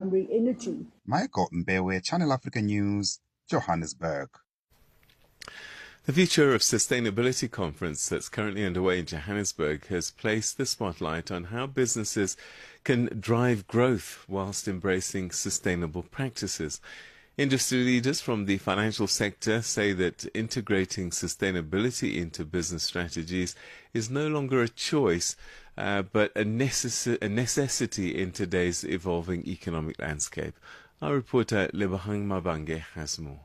primary energy. Michael Mbewe, Channel Africa News, Johannesburg. The Future of Sustainability conference that's currently underway in Johannesburg has placed the spotlight on how businesses can drive growth whilst embracing sustainable practices. Industry leaders from the financial sector say that integrating sustainability into business strategies is no longer a choice, but a necessity in today's evolving economic landscape. Our reporter Lebohang Mabange has more.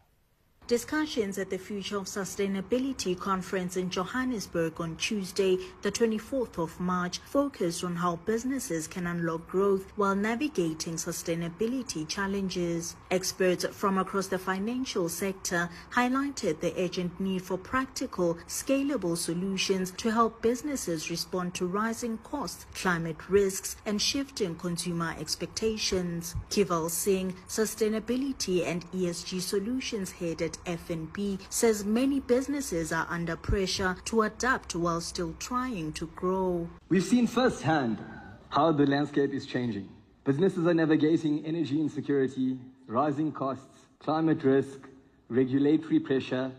Discussions at the Future of Sustainability conference in Johannesburg on Tuesday, the 24th of March, focused on how businesses can unlock growth while navigating sustainability challenges. Experts from across the financial sector highlighted the urgent need for practical, scalable solutions to help businesses respond to rising costs, climate risks, and shifting consumer expectations. Kival Singh, Sustainability and ESG Solutions Head at FNB, says many businesses are under pressure to adapt while still trying to grow. We've seen firsthand how the landscape is changing. Businesses are navigating energy insecurity, rising costs, climate risk, regulatory pressure,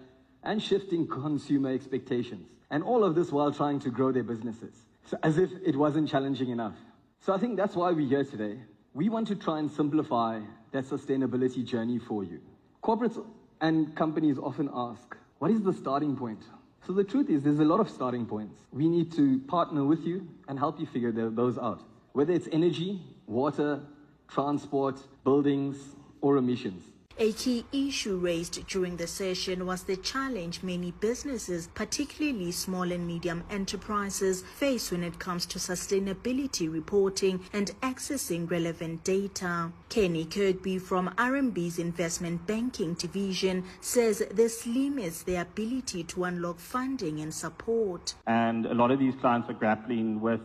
and shifting consumer expectations. And all of this while trying to grow their businesses, so as if it wasn't challenging enough. So I think that's why we're here today. We want to try and simplify that sustainability journey for you. Corporates and companies often ask, what is the starting point? So the truth is, there's a lot of starting points. We need to partner with you and help you figure those out. Whether it's energy, water, transport, buildings, or emissions. A key issue raised during the session was the challenge many businesses, particularly small and medium enterprises, face when it comes to sustainability reporting and accessing relevant data. Kenny Kirkby from RMB's investment banking division says this limits their ability to unlock funding and support. And a lot of these clients are grappling with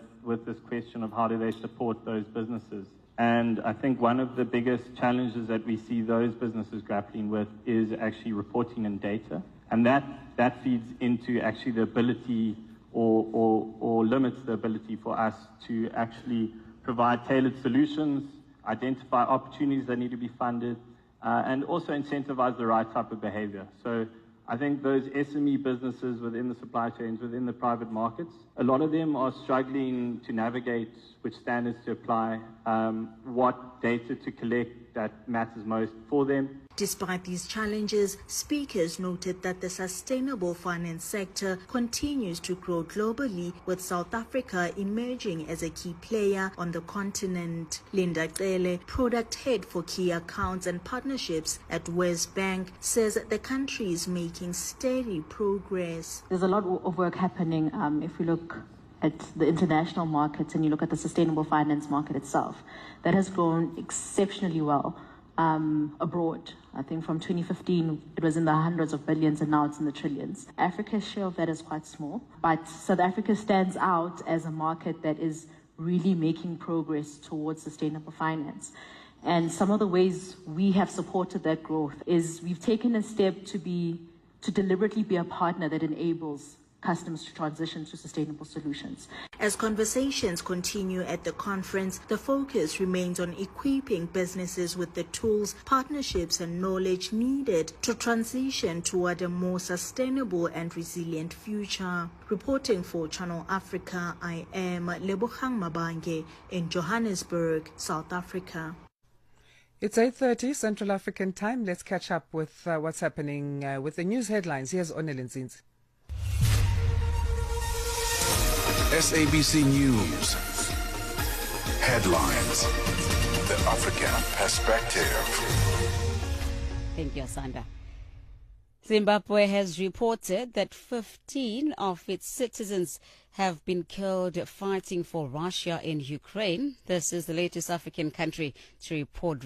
this question of how do they support those businesses. And I think one of the biggest challenges that we see those businesses grappling with is actually reporting and data. And that feeds into actually the ability or limits the ability for us to actually provide tailored solutions, identify opportunities that need to be funded, and also incentivize the right type of behavior. So I think those SME businesses within the supply chains, within the private markets, a lot of them are struggling to navigate which standards to apply, what data to collect that matters most for them. Despite these challenges, speakers noted that the sustainable finance sector continues to grow globally, with South Africa emerging as a key player on the continent. Linda Cele, product head for key accounts and partnerships at WesBank, says the country is making steady progress. There's a lot of work happening if we look at the international markets and you look at the sustainable finance market itself. That has grown exceptionally well abroad. I think from 2015, it was in the hundreds of billions and now it's in the trillions. Africa's share of that is quite small, but South Africa stands out as a market that is really making progress towards sustainable finance. And some of the ways we have supported that growth is we've taken a step to deliberately be a partner that enables customers to transition to sustainable solutions. As conversations continue at the conference, the focus remains on equipping businesses with the tools, partnerships, and knowledge needed to transition toward a more sustainable and resilient future. Reporting for Channel Africa, I am Lebohang Mabange in Johannesburg, South Africa. It's 8:30 Central African Time. Let's catch up with what's happening with the news headlines. Here's Onelin Zinzi. SABC News. Headlines. The African perspective. Thank you, Sanda. Zimbabwe has reported that 15 of its citizens have been killed fighting for Russia in Ukraine. This is the latest African country to report